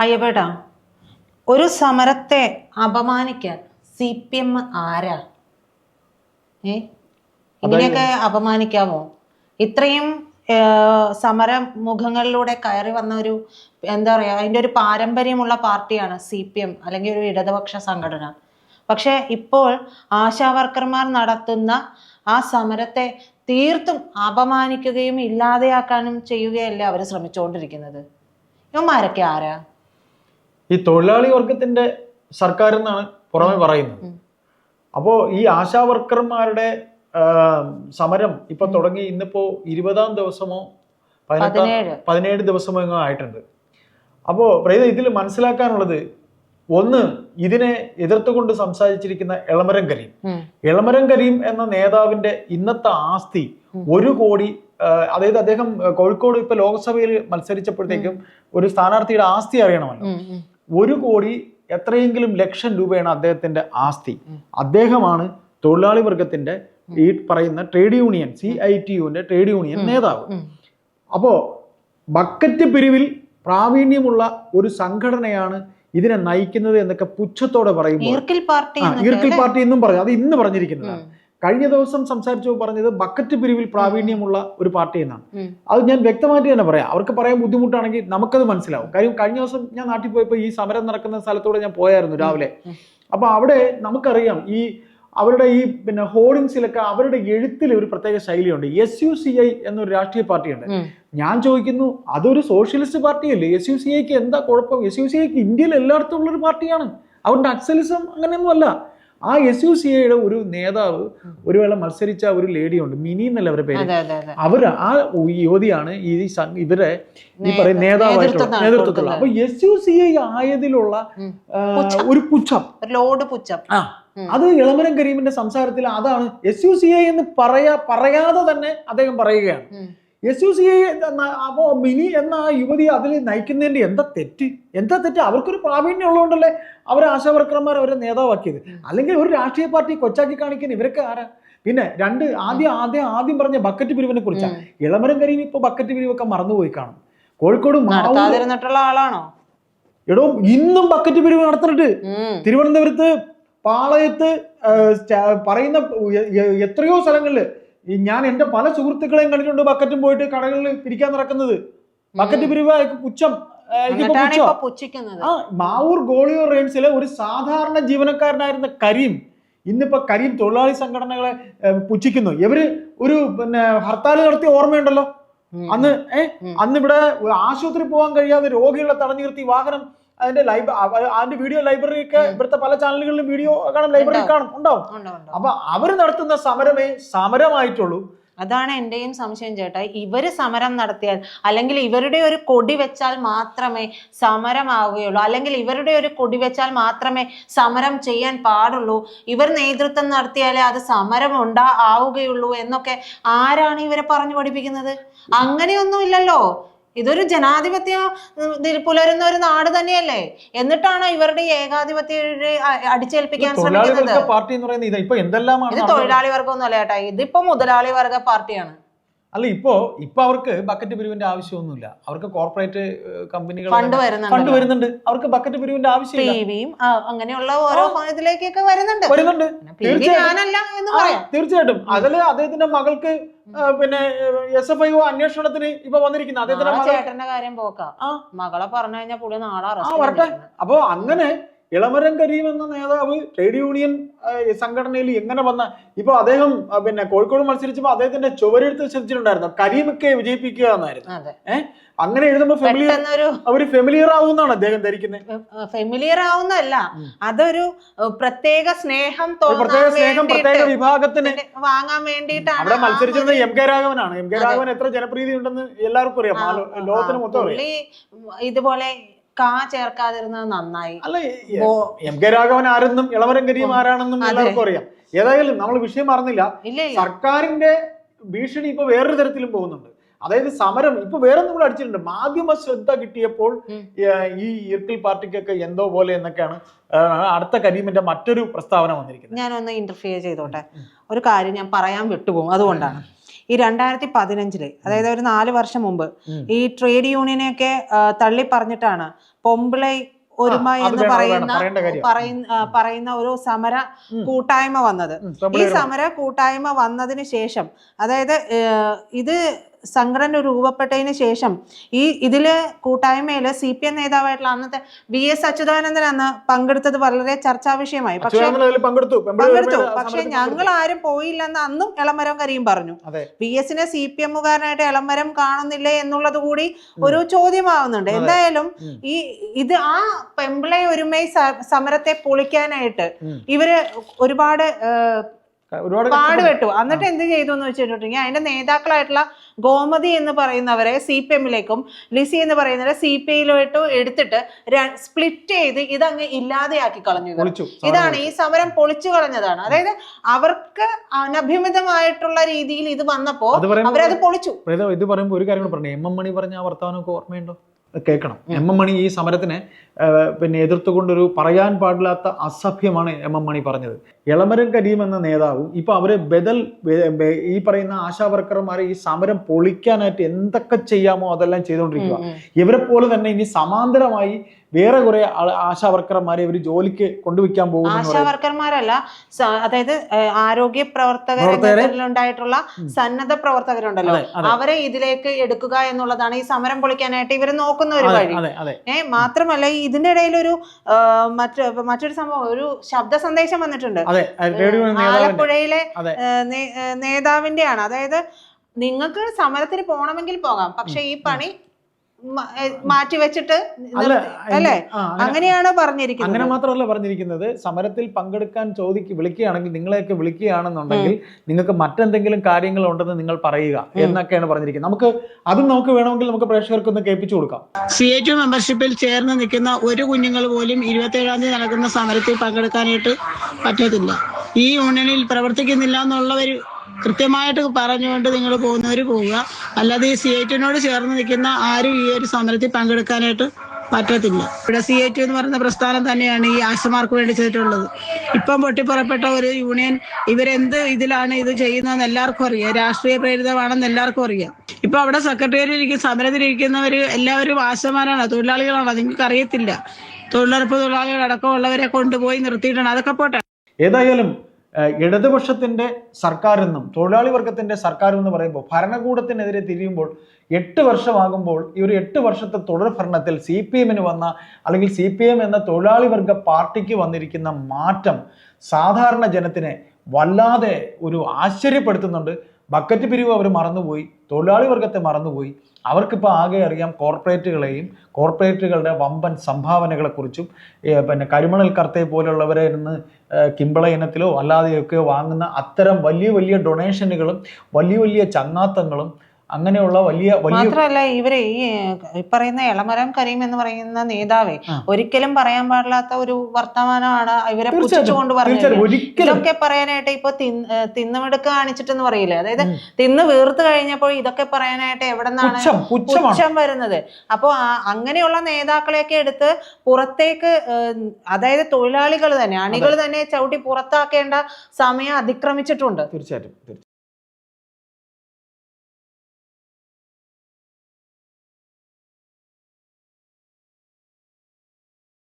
അയ്യപ്പേട്ടാ, ഒരു സമരത്തെ അപമാനിക്കാൻ CPM ആരാ? ഇങ്ങനെയൊക്കെ അപമാനിക്കാമോ? ഇത്രയും സമര മുഖങ്ങളിലൂടെ കയറി വന്ന ഒരു എന്താ പറയാ, അതിന്റെ ഒരു പാരമ്പര്യമുള്ള പാർട്ടിയാണ് CPM, അല്ലെങ്കിൽ ഒരു ഇടതുപക്ഷ സംഘടന. പക്ഷെ ഇപ്പോൾ ആശാവർക്കർമാർ നടത്തുന്ന ആ സമരത്തെ തീർത്തും അപമാനിക്കുകയും ഇല്ലാതെയാക്കാനും ചെയ്യുകയല്ലേ അവർ ശ്രമിച്ചുകൊണ്ടിരിക്കുന്നത്. ഇവന്മാരൊക്കെ ആരാ? ഈ തൊഴിലാളി വർഗത്തിന്റെ സർക്കാർ എന്നാണ് പുറമെ പറയുന്നത്. അപ്പോ ഈ ആശാ വർക്കർമാരുടെ സമരം ഇപ്പൊ തുടങ്ങി ഇന്നിപ്പോ 20-ാം ദിവസമോ 17 ദിവസമോ ആയിട്ടുണ്ട്. അപ്പോ ഇതിൽ മനസ്സിലാക്കാനുള്ളത്, ഒന്ന്, ഇതിനെ എതിർത്തുകൊണ്ട് സംസാരിച്ചിരിക്കുന്ന എളമരം കരീം എന്ന നേതാവിന്റെ ഇന്നത്തെ ആസ്തി 1 കോടി. അതായത് അദ്ദേഹം കോഴിക്കോട് ഇപ്പൊ ലോക്സഭയിൽ മത്സരിച്ചപ്പോഴത്തേക്കും ഒരു സ്ഥാനാർത്ഥിയുടെ ആസ്തി അറിയണമല്ലോ. 1 കോടി എത്രയെങ്കിലും ലക്ഷം രൂപയാണ് അദ്ദേഹത്തിന്റെ ആസ്തി. അദ്ദേഹമാണ് തൊഴിലാളി വർഗത്തിന്റെ ഈ പറയുന്ന ട്രേഡ് യൂണിയൻ CITUവിന്റെ ട്രേഡ് യൂണിയൻ നേതാവ്. അപ്പോ ബക്കറ്റ് പിരിവിൽ പ്രാവീണ്യമുള്ള ഒരു സംഘടനയാണ് ഇതിനെ നയിക്കുന്നത് എന്നൊക്കെ പുച്ഛത്തോടെ പറയുമ്പോൾ ഈർക്കിൽ പാർട്ടി എന്നും പറഞ്ഞു. അത് ഇന്ന് പറഞ്ഞിരിക്കുന്നതാണ്. കഴിഞ്ഞ ദിവസം സംസാരിച്ചപ്പോൾ പറഞ്ഞത് ബക്കറ്റ് പിരിവിൽ പ്രാവീണ്യമുള്ള ഒരു പാർട്ടി എന്നാണ്. അത് ഞാൻ വ്യക്തമായിട്ട് തന്നെ പറയാം. അവർക്ക് പറയാൻ ബുദ്ധിമുട്ടാണെങ്കിൽ നമുക്കത് മനസ്സിലാവും. കാര്യം കഴിഞ്ഞ ദിവസം ഞാൻ നാട്ടിൽ പോയപ്പോൾ ഈ സമരം നടക്കുന്ന സ്ഥലത്തൂടെ ഞാൻ പോയായിരുന്നു രാവിലെ. അപ്പൊ അവിടെ നമുക്കറിയാം, ഈ അവരുടെ ഈ ഹോർഡിങ്സിലൊക്കെ അവരുടെ എഴുത്തിൽ ഒരു പ്രത്യേക ശൈലിയുണ്ട്. SUCI എന്നൊരു രാഷ്ട്രീയ പാർട്ടിയുണ്ട്. ഞാൻ ചോദിക്കുന്നു, അതൊരു സോഷ്യലിസ്റ്റ് പാർട്ടിയല്ലേ? SUCIക്ക് എന്താ കുഴപ്പം? SUCIക്ക് ഇന്ത്യയിൽ എല്ലായിടത്തും ഉള്ളൊരു പാർട്ടിയാണ്. അവരുടെ നക്സലിസം അങ്ങനെയൊന്നും അല്ല. ആ SUCIയുടെ ഒരു നേതാവ് ഒരു വേള മത്സരിച്ച ഒരു ലേഡിയുണ്ട്, മിനി എന്നല്ല അവരുടെ പേര്. ആ യുവതിയാണ് ഇവരെ ഈ പറയുന്ന നേതൃത്വത്തിലുള്ള. അപ്പൊ SUCI ആയതിലുള്ള ഒരു പുച്ഛം, അത് എളമരം കരീമിന്റെ സംസാരത്തിൽ അതാണ്. SUCI എന്ന് പറയാതെ തന്നെ അദ്ദേഹം പറയുകയാണ്. SUCI അപ്പോ മിനി എന്ന ആ യുവതി അതിൽ നയിക്കുന്നതിന്റെ എന്താ തെറ്റ്? അവർക്കൊരു പ്രാവീണ്യം ഉള്ളതുകൊണ്ടല്ലേ അവരെ ആശാവർക്കർമാർ അവരെ നേതാവാക്കിയത്. അല്ലെങ്കിൽ ഒരു രാഷ്ട്രീയ പാർട്ടി കൊച്ചാക്കി കാണിക്കുന്ന ഇവരൊക്കെ ആരാ? പിന്നെ ആദ്യം പറഞ്ഞ ബക്കറ്റ് പിരിവിനെ കുറിച്ചാണ്. എളമരം കരീം ഇപ്പൊ ബക്കറ്റ് പിരിവൊക്കെ മറന്നുപോയി കാണും. കോഴിക്കോട് ആളാണോ? എടോ, ഇന്നും ബക്കറ്റ് പിരിവ് നടത്തുന്നുണ്ട്. തിരുവനന്തപുരത്ത് പാളയത്ത് പറയുന്ന എത്രയോ സ്ഥലങ്ങളില് ഞാൻ എന്റെ പല സുഹൃത്തുക്കളെയും കണ്ടിട്ടുണ്ട് ബക്കറ്റും പോയിട്ട് കടകളിൽ പിരിക്കാൻ നടക്കുന്നത്. ബക്കറ്റ് പിരിവ് പുച്ഛം. മാവൂർ ഗോളിയോർ റെയിൻസിലെ ഒരു സാധാരണ ജീവനക്കാരനായിരുന്ന കരീം ഇന്നിപ്പോ തൊഴിലാളി സംഘടനകളെ പുച്ഛിക്കുന്നു. ഇവര് ഒരു ഹർത്താൽ നടത്തിയ ഓർമ്മയുണ്ടല്ലോ. അന്ന് ഇവിടെ ആശുപത്രി പോകാൻ കഴിയാതെ രോഗികളെ തടഞ്ഞു നിർത്തി വാഹനം, അതിന്റെ വീഡിയോ ലൈബ്രറിയൊക്കെ ഇവിടുത്തെ പല ചാനലുകളിലും വീഡിയോ കാണും, ലൈബ്രറി കാണും, ഉണ്ടാവും. അപ്പൊ അവര് നടത്തുന്ന സമരമേ സമരമായിട്ടുള്ളൂ. അതാണ് എന്റെയും സംശയം ചേട്ടാ. ഇവര് സമരം നടത്തിയാൽ, അല്ലെങ്കിൽ ഇവരുടെ ഒരു കൊടി വെച്ചാൽ മാത്രമേ സമരമാവുകയുള്ളൂ, അല്ലെങ്കിൽ ഇവരുടെ ഒരു കൊടി വെച്ചാൽ മാത്രമേ സമരം ചെയ്യാൻ പാടുള്ളൂ, ഇവർ നേതൃത്വം നടത്തിയാലേ അത് സമരം ആവുകയുള്ളൂ എന്നൊക്കെ ആരാണ് ഇവരെ പറഞ്ഞു പഠിപ്പിക്കുന്നത്? അങ്ങനെയൊന്നും ഇല്ലല്ലോ. ഇതൊരു ജനാധിപത്യം പുലരുന്ന ഒരു നാട് തന്നെയല്ലേ? എന്നിട്ടാണോ ഇവരുടെ ഏകാധിപത്യം അടിച്ചേൽപ്പിക്കാൻ ശ്രമിക്കുന്നത്? ഇത് തൊഴിലാളി വർഗമൊന്നും അല്ല ചേട്ടാ, ഇതിപ്പോ മുതലാളി വർഗ പാർട്ടിയാണ്. അല്ല, ഇപ്പൊ അവർക്ക് ബക്കറ്റ് പിരിവിന്റെ ആവശ്യമൊന്നുമില്ല. അവർക്ക് കോർപ്പറേറ്റ് കമ്പനികൾ ഫണ്ട് വരുന്നുണ്ട്. അവർക്ക് ബക്കറ്റ് പിരിവിന്റെ ആവശ്യമില്ല. അങ്ങനെയുള്ള ഓരോ ഇതിലേക്കൊക്കെ വരുന്നുണ്ട്. തീർച്ചയായിട്ടും. അതില് അദ്ദേഹത്തിന്റെ മകൾക്ക് SFIO അന്വേഷണത്തിന് ഇപ്പൊ വന്നിരിക്കുന്നത് ചേട്ടന്റെ കാര്യം പോക്കാം. മകളെ പറഞ്ഞു കഴിഞ്ഞാൽ പുള്ളി നാളെ വരട്ടെ. അപ്പൊ അങ്ങനെ എളമരം കരീം എന്ന നേതാവ് ട്രേഡ് യൂണിയൻ സംഘടനയിൽ എങ്ങനെ വന്ന, ഇപ്പൊ അദ്ദേഹം കോഴിക്കോട് മത്സരിച്ചപ്പോ അദ്ദേഹത്തിന്റെ ചുവരെഴുത്ത് ശ്രദ്ധിച്ചിട്ടുണ്ടായിരുന്നു, കരീമൊക്കെ വിജയിപ്പിക്കുക എന്നായിരുന്നു. അങ്ങനെ എഴുതുമ്പോ അവര് ഫെമിലിയർ ആവുന്നാണ് അദ്ദേഹം ധരിക്കുന്നത്. ഫെമിലിയർ ആവുന്നല്ല, അതൊരു പ്രത്യേക സ്നേഹം പ്രത്യേക വിഭാഗത്തിന് വാങ്ങാൻ വേണ്ടിയിട്ടാണ്. അവിടെ മത്സരിച്ചിരുന്നത് MK രാഘവനാണ്. MK രാഘവൻ എത്ര ജനപ്രീതി ഉണ്ടെന്ന് എല്ലാവർക്കും അറിയാം, ലോകത്തിന് മൊത്തം. ഇതുപോലെ ചേർക്കാതിരുന്നത് നന്നായി. അല്ല, MK രാഘവൻ ആരെന്നും എളമരം കരീം ആരാണെന്നും എല്ലാവർക്കും അറിയാം. ഏതായാലും നമ്മൾ വിഷയം മറന്നില്ല. സർക്കാരിന്റെ ഭീഷണി ഇപ്പൊ വേറൊരു തരത്തിലും പോകുന്നുണ്ട്. അതായത് സമരം ഇപ്പൊ വേറെ നമ്മൾ അടിച്ചിട്ടുണ്ട്. മാധ്യമ ശ്രദ്ധ കിട്ടിയപ്പോൾ ഈ ഈർക്കിൽ പാർട്ടിക്കൊക്കെ എന്തോ പോലെ എന്നൊക്കെയാണ് അടുത്ത കരീമിന്റെ മറ്റൊരു പ്രസ്താവന വന്നിരിക്കുന്നത്. ഞാനൊന്ന് ഇന്റർഫിയർ ചെയ്തോട്ടെ. ഒരു കാര്യം ഞാൻ പറയാൻ വിട്ടുപോകും, അതുകൊണ്ടാണ്. ഈ 2015 അതായത് ഒരു 4 വർഷം മുമ്പ് ഈ ട്രേഡ് യൂണിയനെയൊക്കെ തള്ളി പറഞ്ഞിട്ടാണ് പൊമ്പിളൈ ഒരുമ എന്ന് പറയുന്ന ഒരു സമര കൂട്ടായ്മ വന്നത്. ഈ സമര കൂട്ടായ്മ വന്നതിന് ശേഷം, അതായത് ഇത് സംഘടന രൂപപ്പെട്ടതിന് ശേഷം ഇതില് കൂട്ടായ്മയില് CPM നേതാവായിട്ടുള്ള അന്നത്തെ VS അച്യുതാനന്ദൻ അന്ന് പങ്കെടുത്തത് വളരെ ചർച്ചാ വിഷയമായി. പങ്കെടുത്തു. പക്ഷെ ഞങ്ങൾ ആരും പോയില്ലെന്ന് അന്നും എളമരം കരീം പറഞ്ഞു. VSനെ CPMകാരനായിട്ട് എളമരം കാണുന്നില്ലേ എന്നുള്ളത് കൂടി ഒരു ചോദ്യമാവുന്നുണ്ട്. എന്തായാലും ഇത് ആ പെമ്പിളൈ ഒരുമൈ സമരത്തെ പൊളിക്കാനായിട്ട് ഇവര് ഒരുപാട് പാടുപെട്ടു. എന്നിട്ട് എന്ത് ചെയ്തു എന്ന് വെച്ചിട്ടുണ്ടെങ്കിൽ അതിന്റെ നേതാക്കളായിട്ടുള്ള ഗോമതി എന്ന് പറയുന്നവരെ CPMലേക്കും ലിസി എന്ന് പറയുന്നവരെ CPIയിലോട്ടും എടുത്തിട്ട് സ്പ്ലിറ്റ് ചെയ്ത് ഇതങ്ങ് ഇല്ലാതെയാക്കി കളഞ്ഞു. ഇതാണ് ഈ സമരം പൊളിച്ചു കളഞ്ഞതാണ്. അതായത് അവർക്ക് അനഭിമിതമായിട്ടുള്ള രീതിയിൽ ഇത് വന്നപ്പോ അവരത് പൊളിച്ചു. ഇത് പറയുമ്പോൾ ഒരു കാര്യം പറഞ്ഞു, MM മണി പറഞ്ഞ ആ വർത്തമാനമൊക്കെ ഓർമ്മയുണ്ടോ? കേൾക്കണം. MM മണി ഈ സമരത്തിനെ പിന്നെ എതിർത്തുകൊണ്ടൊരു പറയാൻ പാടില്ലാത്ത അസഭ്യമാണ് MM മണി പറഞ്ഞത്. എളമരം കരീം എന്ന നേതാവും ഇപ്പൊ അവര് ഈ പറയുന്ന ആശാ വർക്കർമാരെ ഈ സമരം പൊളിക്കാനായിട്ട് എന്തൊക്കെ ചെയ്യാമോ അതെല്ലാം ചെയ്തുകൊണ്ടിരിക്കുക. ഇവരെ പോലെ തന്നെ ഇനി സമാന്തരമായി വേറെ കുറെ ആശാ വർക്കർമാരെ ഇവർ ജോലിക്ക് കൊണ്ടുവയ്ക്കാൻ പോകും. ആശാ വർക്കർമാരല്ല, അതായത് ആരോഗ്യ പ്രവർത്തകരുണ്ടായിട്ടുള്ള സന്നദ്ധ പ്രവർത്തകരുണ്ടല്ലോ, അവരെ ഇതിലേക്ക് എടുക്കുക എന്നുള്ളതാണ് ഈ സമരം പൊളിക്കാനായിട്ട് ഇവർ നോക്കുന്ന ഒരു വഴി. മാത്രമല്ല ഇതിന്റെ ഇടയിൽ ഒരു മറ്റൊരു സംഭവം, ഒരു ശബ്ദ സന്ദേശം വന്നിട്ടുണ്ട് ആലപ്പുഴയിലെ നേതാവിന്റെയാണ്. അതായത് നിങ്ങൾക്ക് സമരത്തിന് പോകണമെങ്കിൽ പോകാം, പക്ഷെ ഈ പണി മാറ്റി വെച്ചിട്ട് അല്ലേ, അങ്ങനെയാണ് പറഞ്ഞിരിക്കുന്നത്. അങ്ങനെ മാത്രമല്ല പറഞ്ഞിരിക്കുന്നത്, സമരത്തിൽ പങ്കെടുക്കാൻ വിളിക്കുകയാണെങ്കിൽ, നിങ്ങളെയൊക്കെ വിളിക്കുകയാണെന്നുണ്ടെങ്കിൽ നിങ്ങൾക്ക് മറ്റെന്തെങ്കിലും കാര്യങ്ങൾ ഉണ്ടെന്ന് നിങ്ങൾ പറയുക എന്നൊക്കെയാണ് പറഞ്ഞിരിക്കുന്നത്. നമുക്ക് വേണമെങ്കിൽ നമുക്ക് പ്രേക്ഷകർക്ക് ഒന്ന് കേൾപ്പിച്ചു കൊടുക്കാം. CIT മെമ്പർഷിപ്പിൽ ചേർന്ന് നിൽക്കുന്ന ഒരു കുഞ്ഞുങ്ങൾ പോലും 27-ാം തീയതി നടക്കുന്ന സമരത്തിൽ പങ്കെടുക്കാനായിട്ട് പറ്റത്തില്ല. ഈ യൂണിയനിൽ പ്രവർത്തിക്കുന്നില്ല എന്നുള്ളവർ കൃത്യമായിട്ട് പറഞ്ഞുകൊണ്ട് നിങ്ങൾ പോകുന്നവർ പോവുക. അല്ലാതെ ഈ CITനോട് ചേർന്ന് നിൽക്കുന്ന ആരും ഈ ഒരു സമരത്തിൽ പങ്കെടുക്കാനായിട്ട് പറ്റത്തില്ല. ഇവിടെ CIT എന്ന് പറയുന്ന പ്രസ്ഥാനം തന്നെയാണ് ഈ ആശമാർക്ക് വേണ്ടി ചെയ്തിട്ടുള്ളത്. ഇപ്പം പൊട്ടിപ്പുറപ്പെട്ട ഒരു യൂണിയൻ ഇവരെന്ത് ഇതിലാണ് ഇത് ചെയ്യുന്നതെന്ന് എല്ലാവർക്കും അറിയാം. രാഷ്ട്രീയ പ്രേരിതമാണെന്ന് എല്ലാവർക്കും അറിയാം. ഇപ്പൊ അവിടെ സെക്രട്ടേറിയറ്റിലിരിക്കുന്ന സമരത്തിലിരിക്കുന്നവർ എല്ലാവരും ആശമാരാണ്, തൊഴിലാളികളാണ്. നിങ്ങൾക്ക് അറിയത്തില്ല. തൊഴിലുറപ്പ് തൊഴിലാളികളടക്കമുള്ളവരെ കൊണ്ടുപോയി നിർത്തിയിട്ടാണ്. അതൊക്കെ പോട്ടെ. ഏതായാലും ഇടതുപക്ഷത്തിന്റെ സർക്കാരെന്നും തൊഴിലാളി വർഗത്തിന്റെ സർക്കാരെന്ന് പറയുമ്പോൾ ഭരണകൂടത്തിനെതിരെ തിരിയുമ്പോൾ 8 വർഷമാകുമ്പോൾ ഈ ഒരു 8 വർഷത്തെ തുടർ ഭരണത്തിൽ CPMന് വന്ന, അല്ലെങ്കിൽ CPM എന്ന തൊഴിലാളി വർഗ പാർട്ടിക്ക് വന്നിരിക്കുന്ന മാറ്റം സാധാരണ ജനത്തിനെ വല്ലാതെ ഒരു ആശ്ചര്യപ്പെടുത്തുന്നുണ്ട്. ബക്കറ്റ് പിരിവ് അവർ മറന്നുപോയി, തൊഴിലാളി വർഗത്തെ മറന്നുപോയി. അവർക്കിപ്പോൾ ആകെ അറിയാം കോർപ്പറേറ്റുകളെയും കോർപ്പറേറ്റുകളുടെ വമ്പൻ സംഭാവനകളെക്കുറിച്ചും പിന്നെ കരിമണൽ കർത്തയെ പോലുള്ളവരെ നിന്ന് കിമ്പള ഇനത്തിലോ അല്ലാതെയൊക്കെ വാങ്ങുന്ന അത്തരം വലിയ വലിയ ഡൊണേഷനുകളും വലിയ വലിയ ചങ്ങാത്തങ്ങളും അങ്ങനെയുള്ള മാത്രമല്ല ഇവരെ ഈ പറയുന്ന എളമരം കരീം എന്ന് പറയുന്ന നേതാവേ ഒരിക്കലും പറയാൻ പാടില്ലാത്ത ഒരു വർത്തമാനമാണ് ഇവരെ പുച്ഛിച്ചുകൊണ്ട് പറഞ്ഞത്. ഇതൊക്കെ പറയാനായിട്ട് ഇപ്പൊ തിന്നുമെടുക്ക് കാണിച്ചിട്ടെന്ന് പറയില്ലേ, അതായത് തിന്ന് വീർത്ത് കഴിഞ്ഞപ്പോൾ ഇതൊക്കെ പറയാനായിട്ട് എവിടെ നിന്നാണ് പുച്ഛം വരുന്നത്? അപ്പൊ അങ്ങനെയുള്ള നേതാക്കളെയൊക്കെ എടുത്ത് പുറത്തേക്ക്, അതായത് തൊഴിലാളികൾ തന്നെ, അണികൾ തന്നെ ചവിട്ടി പുറത്താക്കേണ്ട സമയം അതിക്രമിച്ചിട്ടുണ്ട്. തീർച്ചയായിട്ടും.